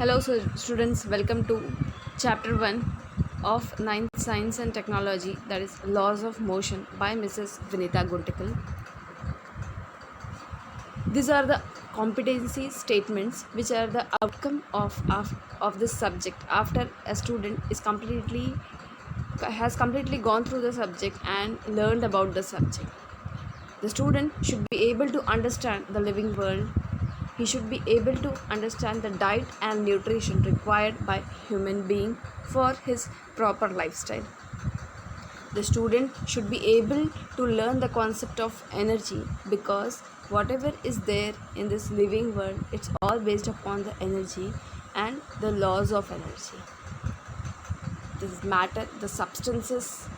Hello, students. Welcome to chapter 1 of ninth Science and Technology, that is Laws of Motion by Mrs. Vinita Guntikal. These are the competency statements which are the outcome of this subject after a student has completely gone through the subject and learned about the subject. The student should be able to understand the living world. He should be able to understand the diet and nutrition required by human being for his proper lifestyle. The student should be able to learn the concept of energy, because whatever is there in this living world, it's all based upon the energy and the laws of energy. This matter, the substances,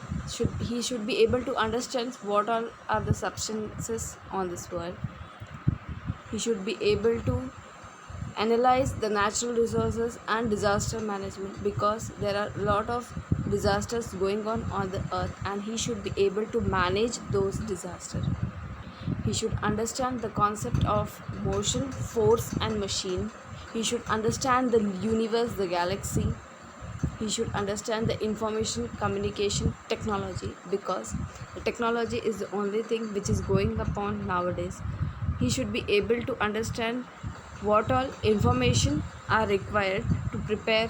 he should be able to understand what all are the substances on this world. He should be able to analyze the natural resources and disaster management, because there are a lot of disasters going on the earth, and he should be able to manage those disasters. He should understand the concept of motion, force and machine. He should understand the universe, the galaxy. He should understand the information communication technology, because the technology is the only thing which is going upon nowadays. He should be able to understand what all information are required to prepare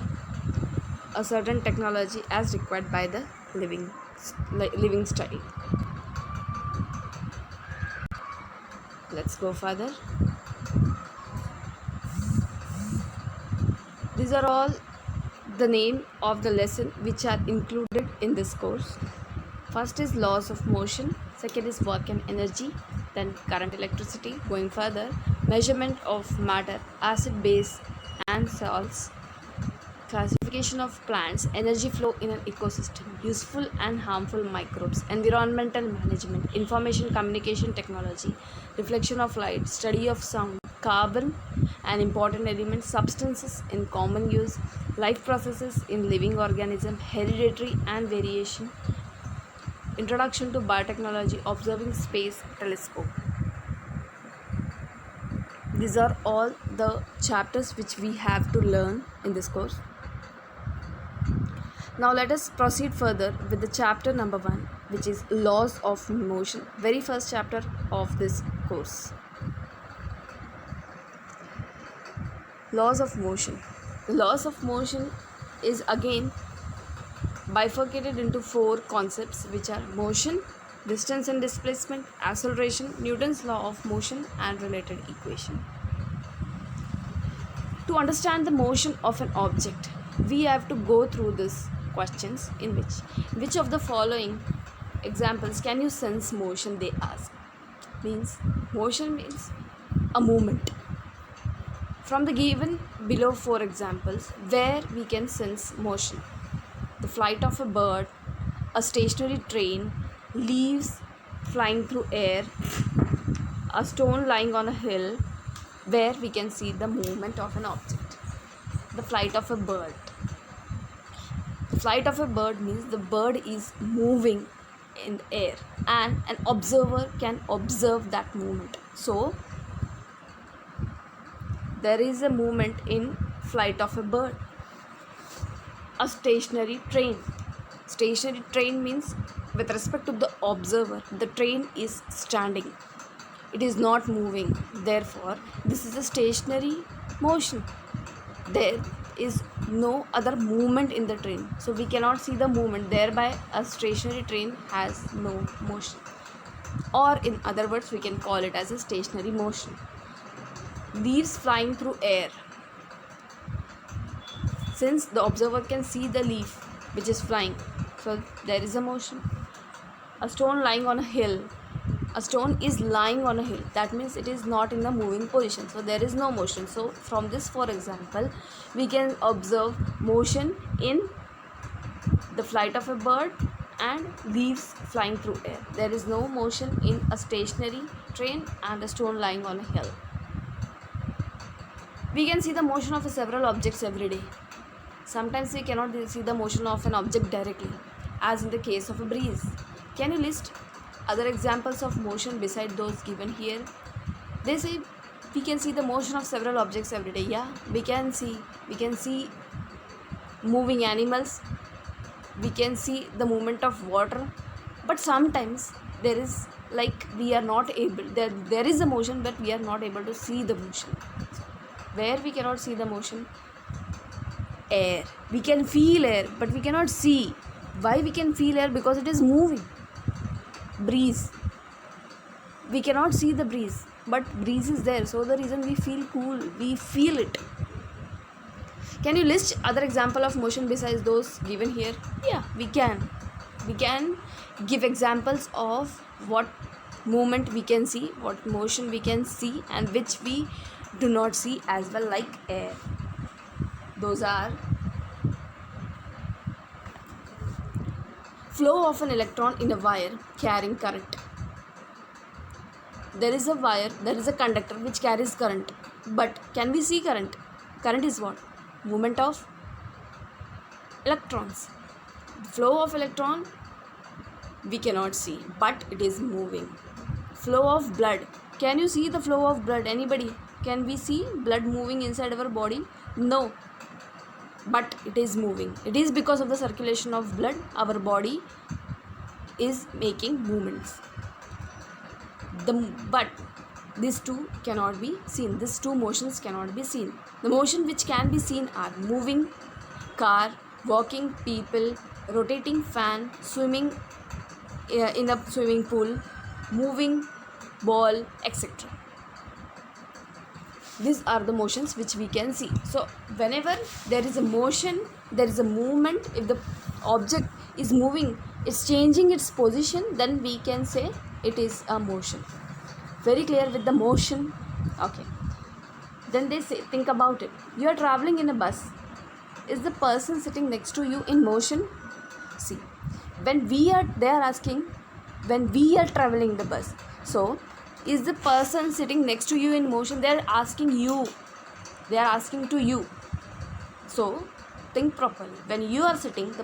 a certain technology as required by the living style. Let's go further. These are all the name of the lesson which are included in this course. First is laws of motion, second is work and energy, then current, electricity. Going further, measurement of matter, acid, base and salts, classification of plants, energy flow in an ecosystem, useful and harmful microbes, environmental management, information communication technology, reflection of light, study of sound, carbon and important elements, substances in common use, life processes in living organism, hereditary and variation, introduction to biotechnology, observing space telescope. These are all the chapters which we have to learn in this course. Now let us proceed further with the chapter number 1, which is laws of motion, very first chapter of this course. Laws of motion. The laws of motion is again bifurcated into 4 concepts, which are motion, distance and displacement, acceleration, Newton's law of motion and related equation. To understand the motion of an object, we have to go through these questions, in which of the following examples can you sense motion, they ask. Motion means a movement. From the given below 4 examples, where we can sense motion: the flight of a bird, a stationary train, leaves flying through air, a stone lying on a hill, where we can see the movement of an object. The flight of a bird. The flight of a bird means the bird is moving in the air and an observer can observe that movement. So there is a movement in flight of a bird. A stationary train. Stationary train means with respect to the observer, the train is standing. It is not moving. Therefore, this is a stationary motion. There is no other movement in the train. So we cannot see the movement. Thereby, a stationary train has no motion. Or in other words, we can call it as a stationary motion. Leaves flying through air. Since the observer can see the leaf which is flying, so there is a motion. A stone lying on a hill. A stone is lying on a hill. That means it is not in the moving position. So there is no motion. So from this, for example, we can observe motion in the flight of a bird and leaves flying through air. There is no motion in a stationary train and a stone lying on a hill. We can see the motion of several objects every day. Sometimes we cannot see the motion of an object directly, as in the case of a breeze. Can you list other examples of motion beside those given here? They say We can see the motion of several objects every day. Yeah, we can see moving animals, we can see the movement of water, but sometimes there is like we are not able, there is a motion but we are not able to see the motion. Where we cannot see the motion? Air. We can feel air but we cannot see. Why we can feel air? Because it is moving. Breeze, we cannot see the breeze but breeze is there, so the reason we feel cool, we feel it. Can you list other example of motion besides those given here? Yeah, we can give examples of what movement we can see, what motion we can see, and which we do not see as well, like air. Those are flow of an electron in a wire carrying current. There is a wire, there is a conductor which carries current, but can we see current? Current is what? Movement of electrons. Flow of electron we cannot see but it is moving. Flow of blood, can you see the flow of blood? Anybody? Can we see blood moving inside our body? No, but it is moving. It is because of the circulation of blood our body is making movements. But these two cannot be seen. These two motions cannot be seen. The motion which can be seen are moving car, walking people, rotating fan, swimming in a swimming pool, moving ball, etc. These are the motions which we can see. So whenever there is a motion, there is a movement, if the object is moving, it's changing its position, then we can say it is a motion. Very clear with the motion? Okay. Then they say, think about it. You are traveling in a bus. Is the person sitting next to you in motion? See, they are asking, when we are traveling the bus. So, is the person sitting next to you in motion? They are asking you. They are asking to you. So, think properly. When you are sitting,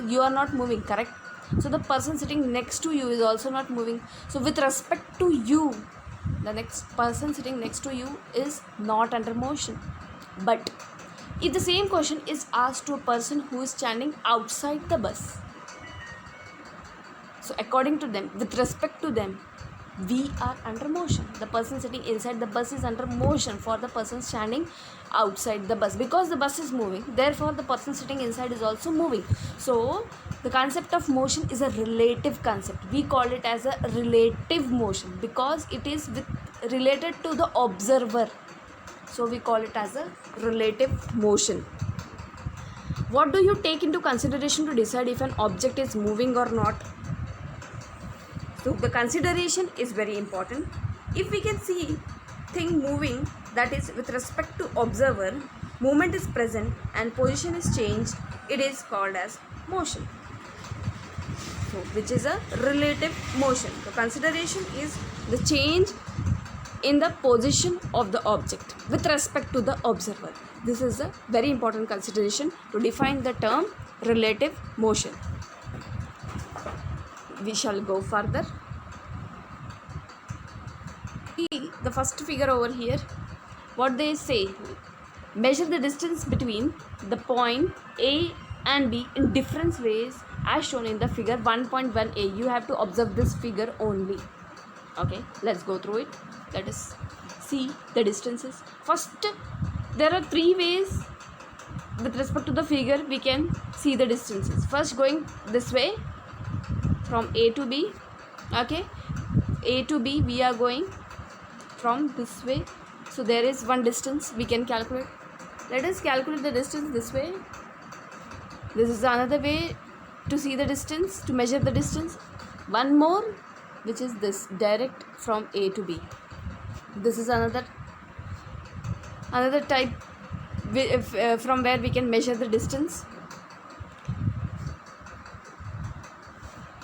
you are not moving, correct? So, the person sitting next to you is also not moving. So, with respect to you, the next person sitting next to you is not under motion. But if the same question is asked to a person who is standing outside the bus, so according to them, with respect to them, we are under motion. The person sitting inside the bus is under motion for the person standing outside the bus, because the bus is moving, therefore the person sitting inside is also moving. So the concept of motion is a relative concept. We call it as a relative motion because it is related to the observer. So we call it as a relative motion. What do you take into consideration to decide if an object is moving or not? So the consideration is very important. If we can see thing moving, that is with respect to observer, movement is present and position is changed, it is called as motion. So which is a relative motion. The consideration is the change in the position of the object with respect to the observer. This is a very important consideration to define the term relative motion. We shall go further. See the first figure over here. What they say, measure the distance between the point A and B in different ways as shown in the figure 1.1a. You have to observe this figure only. Okay, let's go through it. Let us see the distances. First, there are three ways with respect to the figure we can see the distances. First, going this way from A to B. Okay, A to B we are going from this way. So there is one distance we can calculate. Let us calculate the distance this way. This is another way to see the distance, to measure the distance. One more, which is this, direct from A to B. This is another type from where we can measure the distance.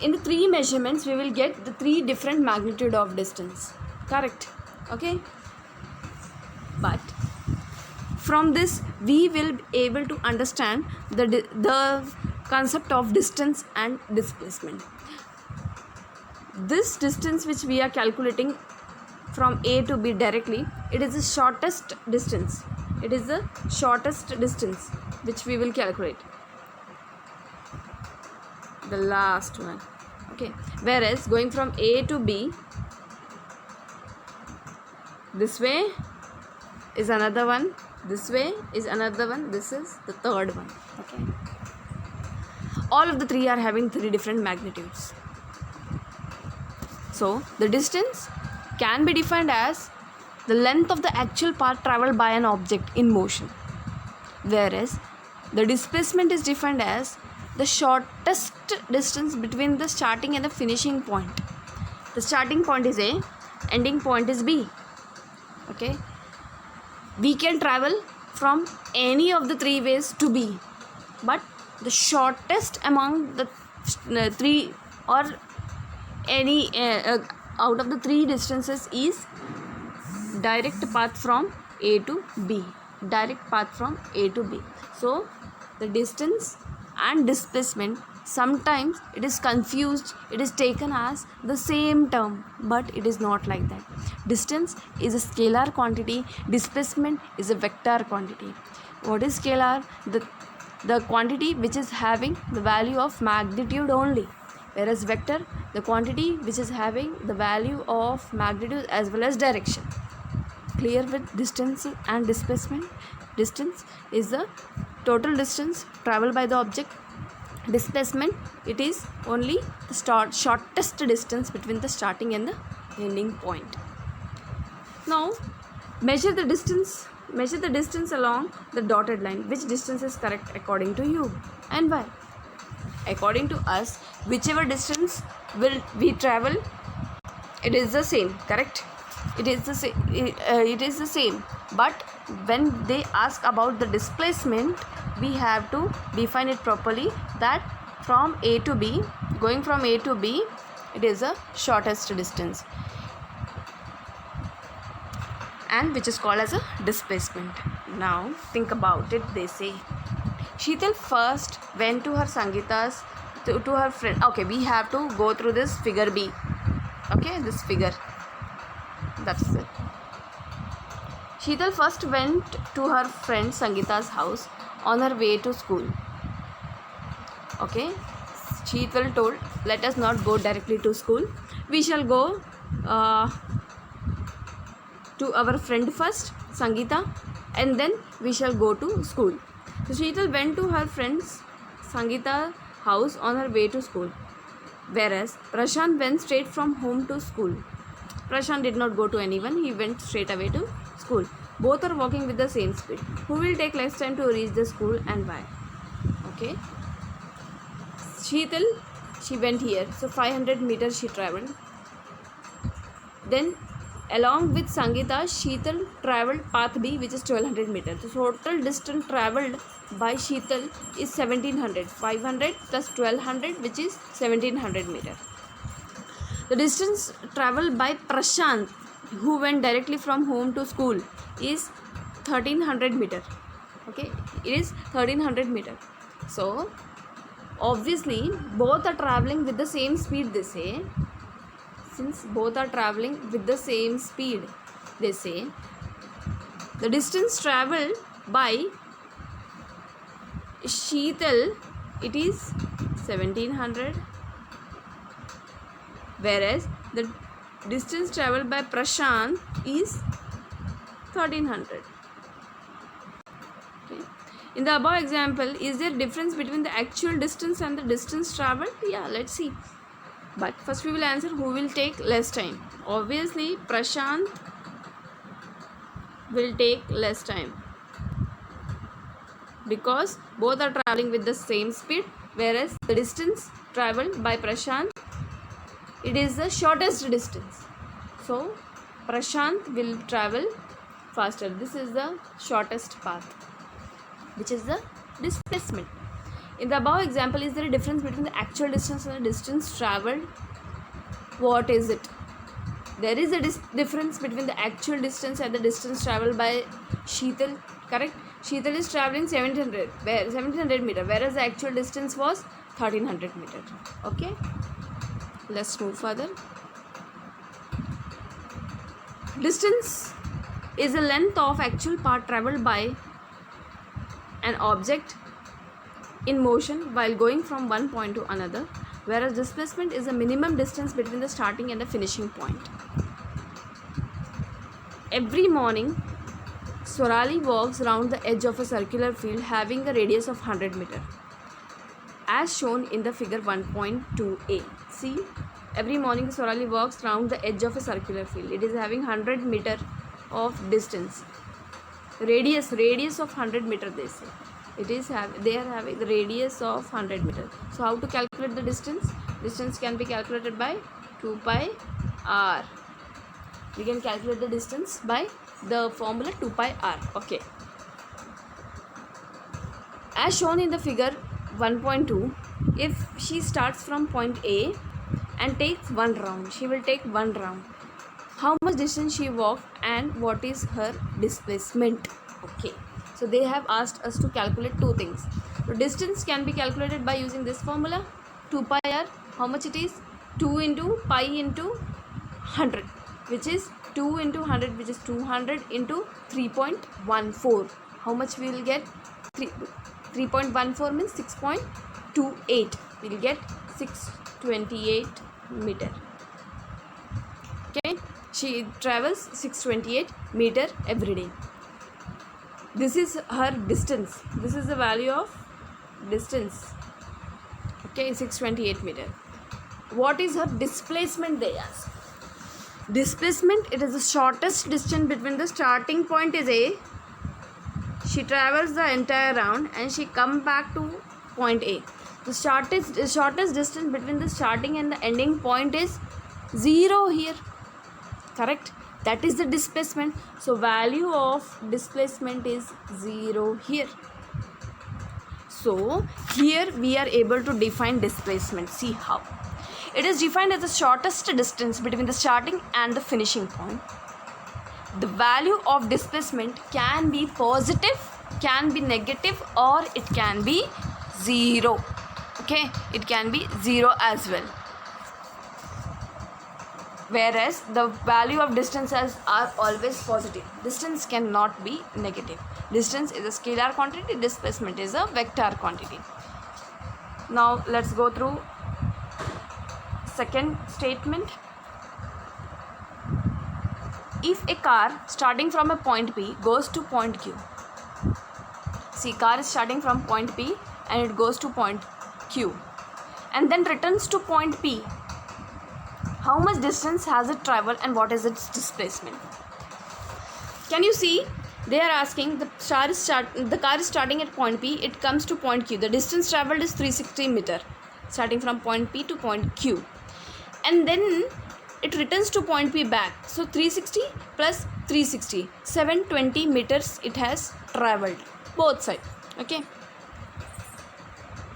In the three measurements, we will get the three different magnitude of distance. Correct? Okay? But from this, we will be able to understand the concept of distance and displacement. This distance which we are calculating from A to B directly, it is the shortest distance. It is the shortest distance which we will calculate. The last one. Okay. Whereas going from A to B, this way is another one. This way is another one. This is the third one. Okay. All of the three are having three different magnitudes. So the distance can be defined as the length of the actual path traveled by an object in motion, whereas the displacement is defined as the shortest distance between the starting and the finishing point. The starting point is A, ending point is B. Okay, we can travel from any of the three ways to B, but the shortest among the three, or any out of the three distances, is direct path from A to B. Direct path from A to B. So the distance and displacement, sometimes it is confused, it is taken as the same term, but it is not like that. Distance is a scalar quantity, displacement is a vector quantity. What is scalar? The quantity which is having the value of magnitude only, whereas vector, the quantity which is having the value of magnitude as well as direction. Clear with distance and displacement? Distance is the total distance traveled by the object. Displacement, it is only the shortest distance between the starting and the ending point. Now measure the distance along the dotted line. Which distance is correct according to you, and why? According to us, whichever distance will we travel, it is the same, correct? It is the same. But when they ask about the displacement, we have to define it properly, that from A to B, going from A to B, it is the shortest distance, and which is called as a displacement. Now think about it. They say Sheetal first went to her Sangeeta's to her friend. Okay, we have to go through this figure B. Okay, this figure. That's it. Sheetal first went to her friend Sangeeta's house on her way to school. Okay, Sheetal told, let us not go directly to school. We shall go to our friend first, Sangeeta, and then we shall go to school. So Sheetal went to her friend's Sangeeta's house on her way to school, whereas Prashant went straight from home to school. Prashant did not go to anyone, he went straight away to school. Both are walking with the same speed. Who will take less time to reach the school and why? Okay. Sheetal, she went here, so 500 meters she travelled. Then along with Sangeeta, Sheetal travelled path B, which is 1200 meters. The total distance travelled by Sheetal is 1700. 500 plus 1200, which is 1700 meters. The distance travelled by Prashant, who went directly from home to school, is 1300 meters. Okay, it is 1300 meters. So obviously both are travelling with the same speed, they say. Since both are travelling with the same speed, they say the distance travelled by Sheetal, it is 1700, whereas the distance travelled by Prashant is 1300. Okay. In the above example, is there difference between the actual distance and the distance travelled? Yeah, let's see. But first we will answer who will take less time. Obviously Prashant will take less time, because both are travelling with the same speed, whereas the distance travelled by Prashant, it is the shortest distance. So Prashant will travel faster. This is the shortest path, which is the displacement. In the above example, is there a difference between the actual distance and the distance travelled? What is it? There is a difference between the actual distance and the distance travelled by Sheetal, correct? Sheetal is travelling 1700 meters, whereas the actual distance was 1300 meters. Okay, let's move further. Distance is the length of actual path traveled by an object in motion while going from one point to another, whereas displacement is the minimum distance between the starting and the finishing point. Every morning, Swarali walks round the edge of a circular field having a radius of 100 meter, as shown in the figure 1.2a. See, every morning Swarali walks round the edge of a circular field. It is having 100 meter of distance. Radius of 100 meter, they say. They are having the radius of 100 meter. So how to calculate the distance? Distance can be calculated by 2 pi r. We can calculate the distance by the formula 2 pi r. Okay. As shown in the figure 1.2, if she starts from point A and takes one round, she will take one round. How much distance she walked and what is her displacement? Okay. So they have asked us to calculate two things. So distance can be calculated by using this formula 2 pi r. How much it is? 2 into pi into 100, which is 2 into 100, which is 200 into 3.14. How much we will get? 3.14 means 6.28. We will get 628 meter. Okay, she travels 628 meter every day. This is her distance. This is the value of distance. Okay, 628 meter. What is her displacement, they ask? Displacement, it is the shortest distance between the starting point is A. She travels the entire round and she come back to point A. The shortest distance between the starting and the ending point is 0 here. Correct? That is the displacement. So value of displacement is 0 here. So here we are able to define displacement. See how. It is defined as the shortest distance between the starting and the finishing point. The value of displacement can be positive, can be negative, or it can be 0. Okay, it can be 0 as well. Whereas the value of distances are always positive. Distance cannot be negative. Distance is a scalar quantity, displacement is a vector quantity. Now let's go through second statement. If a car starting from a point P goes to point Q, see, car is starting from point P and it goes to point Q and then returns to point P, how much distance has it traveled and what is its displacement? Can you see? They are asking, the car is starting at point P, it comes to point Q. The distance traveled is 360 meter starting from point P to point Q, and then it returns to point P back. So 360 plus 360, 720 meters it has traveled both sides. Okay,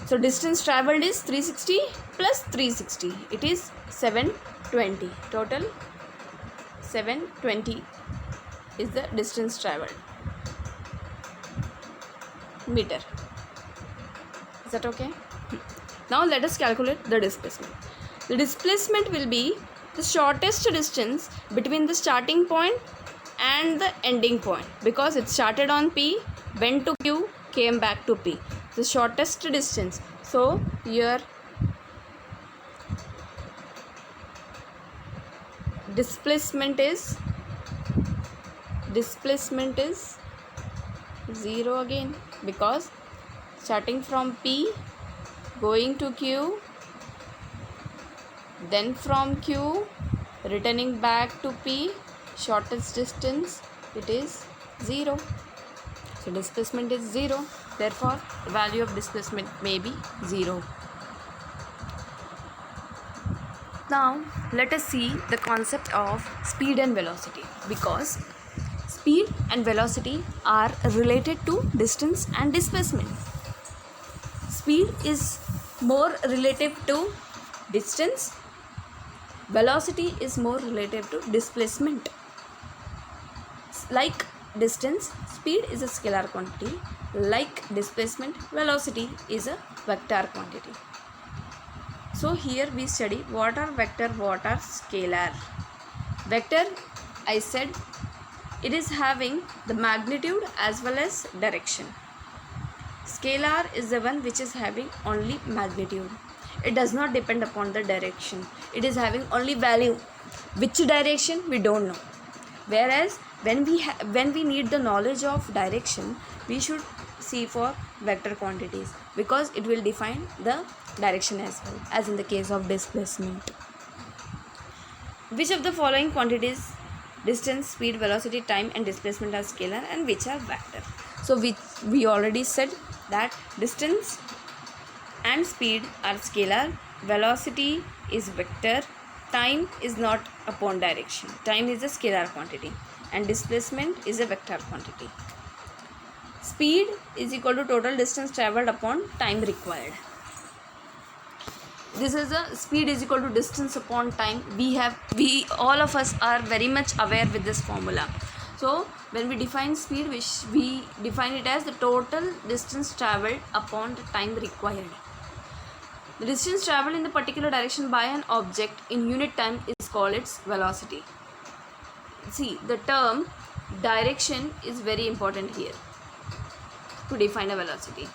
so distance traveled is 360 plus 360, it is 720. Total 720 is the distance traveled meter. Is that okay? Now let us calculate the displacement. The displacement will be the shortest distance between the starting point and the ending point, because it started on P, went to Q, came back to P. The shortest distance. So here displacement is 0 again, because starting from P going to Q, then from Q returning back to P, shortest distance, it is 0. So displacement is 0, therefore the value of displacement may be 0. Now let us see the concept of speed and velocity, because speed and velocity are related to distance and displacement. Speed is more relative to distance, velocity is more relative to displacement. Like distance, speed is a scalar quantity. Like displacement, velocity is a vector quantity. So here we study what are vector, what are scalar. Vector I said it is having the magnitude as well as direction. Scalar is the one which is having only magnitude. It does not depend upon the direction. It is having only value. Which direction we don't know. Whereas when we need the knowledge of direction, we should see for vector quantities, because it will define the direction as well, as in the case of displacement. Which of the following quantities, distance, speed, velocity, time and displacement, are scalar and which are vector? So we already said that distance and speed are scalar, velocity is vector, time is not upon direction, time is a scalar quantity, and displacement is a vector quantity. Speed is equal to total distance traveled upon time required. This is a speed is equal to distance upon time. We all of us are very much aware with this formula. So when we define speed, we define it as the total distance traveled upon the time required. The distance traveled in the particular direction by an object in unit time is called its velocity. See, the term direction is very important here to define a velocity.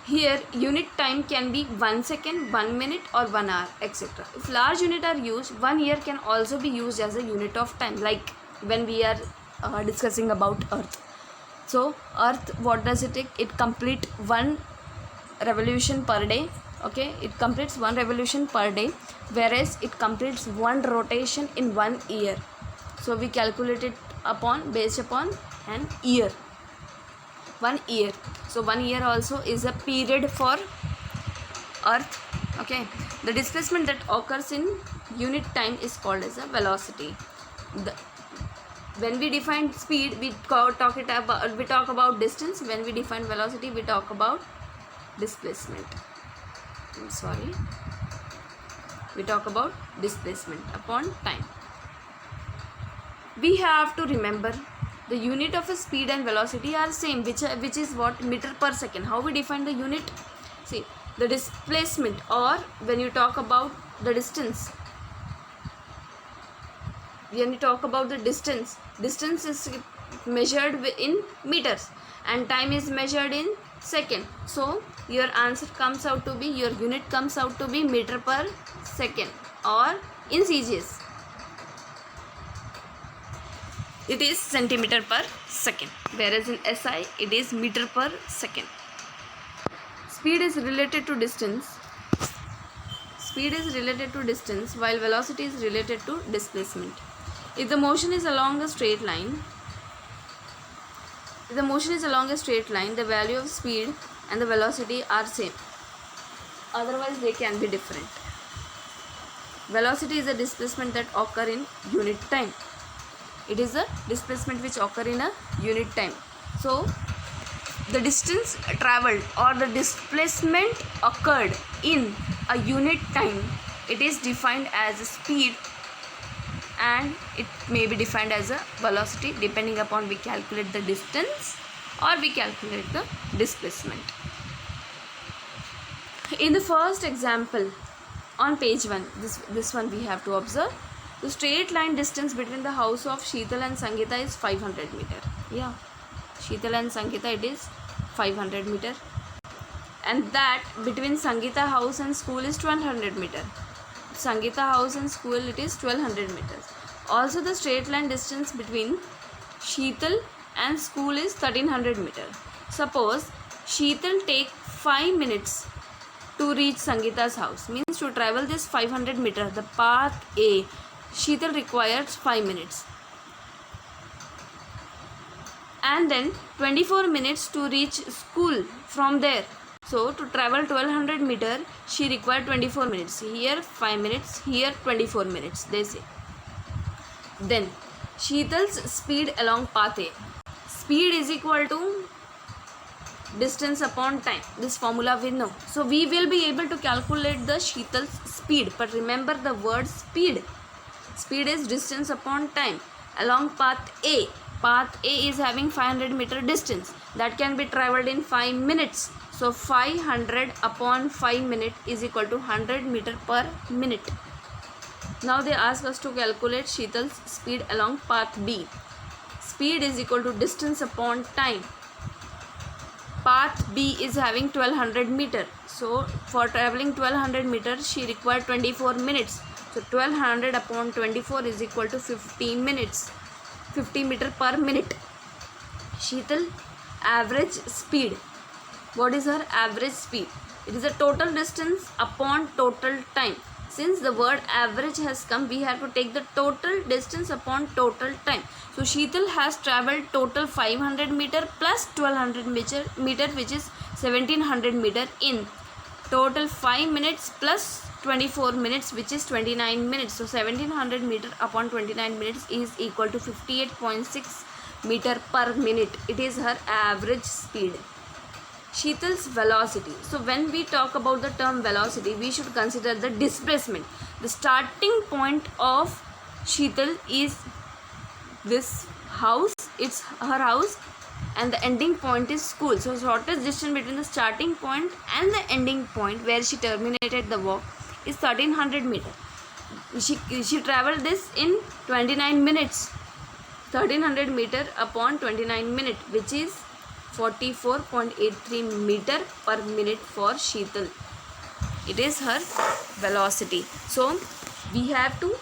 Here unit time can be 1 second, 1 minute or 1 hour, etc. If large unit are used, 1 year can also be used as a unit of time, like when we are discussing about Earth. So Earth, what does it take? It complete 1 revolution per day. Okay, it completes 1 revolution per day, whereas it completes 1 rotation in 1 year. So we calculate it based upon an year. 1 year. So 1 year also is a period for Earth. Okay, the displacement that occurs in unit time is called as a velocity. When we define speed, we talk about distance. When we define velocity, we talk about displacement. We talk about displacement upon time. We have to remember the unit of a speed and velocity are same, which is what? Meter per second. How we define the unit? See, the displacement, or when you talk about the distance, when you talk about the distance is measured in meters and time is measured in second. So your answer comes out to be, your unit comes out to be meter per second, or in CGS it is centimeter per second, whereas in SI it is meter per second. Speed is related to distance. Speed is related to distance, while velocity is related to displacement. If the motion is along a straight line, the value of speed and the velocity are same. Otherwise they can be different. Velocity is a displacement that occur in unit time. It is a displacement which occur in a unit time. So the distance traveled or the displacement occurred in a unit time, it is defined as a speed, and it may be defined as a velocity depending upon we calculate the distance or we calculate the displacement. In the first example on page 1, this one we have to observe. The straight line distance between the house of Sheetal and Sangeeta is 500 meter. Yeah, Sheetal and Sangeeta, it is 500 meter. And that between Sangeeta house and school is 1200 meter. Sangeeta house and school, it is 1200 meters. Also the straight line distance between Sheetal and school is 1300 meter. Suppose Sheetal take 5 minutes to reach Sangeeta's house. Means to travel this 500 meter, the path A, Sheetal requires 5 minutes. And then 24 minutes to reach school from there. So to travel 1200 meter, she required 24 minutes. Here 5 minutes, here 24 minutes, they say. Then Sheetal's speed along path A. Speed is equal to distance upon time. This formula we know. So we will be able to calculate the Sheetal's speed. But remember the word speed. Speed is distance upon time along path A. Path A is having 500 meter distance that can be traveled in 5 minutes. So 500 upon 5 minutes is equal to 100 meter per minute. Now they ask us to calculate Sheetal's speed along path B. Speed is equal to distance upon time. Path B is having 1200 meter. So for traveling 1200 meters, she required 24 minutes. So 1200 upon 24 is equal to 15 minutes. 50 meter per minute. Sheetal average speed. What is her average speed? It is the total distance upon total time. Since the word average has come, we have to take the total distance upon total time. So Sheetal has travelled total 500 meter plus 1200 meter, which is 1700 meter in total 5 minutes plus 24 minutes, which is 29 minutes. So 1700 meter upon 29 minutes is equal to 58.6 meter per minute. It is her average speed. Sheetal's velocity. So when we talk about the term velocity, we should consider the displacement. The starting point of Sheetal is this house, it's her house, and the ending point is school. So shortest distance between the starting point and the ending point where she terminated the walk is 1300 meter. She traveled this in 29 minutes. 1300 meter upon 29 minutes, which is 44.83 meter per minute for Sheetal. It is her velocity. So we have to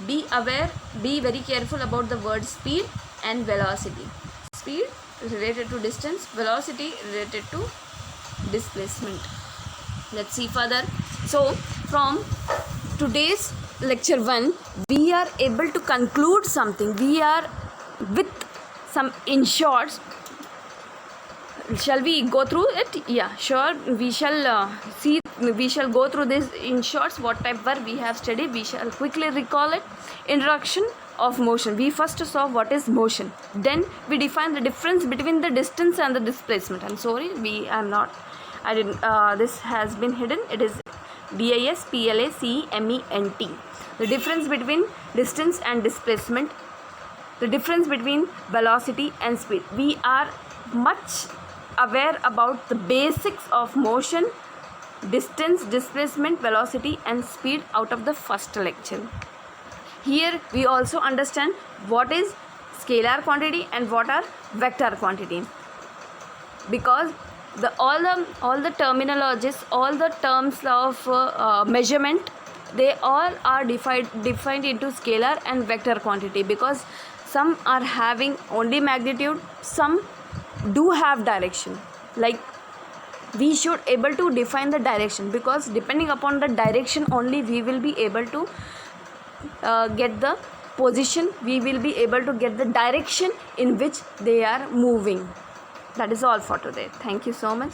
be aware, be very careful about the word speed and velocity. Speed related to distance, velocity related to displacement. Let's see further. So from today's lecture 1, we are able to conclude something. We are with some in shorts. Shall we go through it? Yeah, sure. We shall see. We shall go through this in shorts. Whatever we have studied, we shall quickly recall it. Introduction of motion. We first saw what is motion. Then we define the difference between the distance and the displacement. I'm sorry, I didn't. This has been hidden. It is DISPLACEMENT. The difference between distance and displacement. The difference between velocity and speed. We are much aware about the basics of motion, distance, displacement, velocity and speed out of the first lecture. Here we also understand what is scalar quantity and what are vector quantity, because all the terminologies, all the terms of measurement, they all are defined into scalar and vector quantity, because some are having only magnitude, some do have direction. Like we should able to define the direction, because depending upon the direction only we will be able to get the position, we will be able to get the direction in which they are moving. That is all for today. Thank you so much.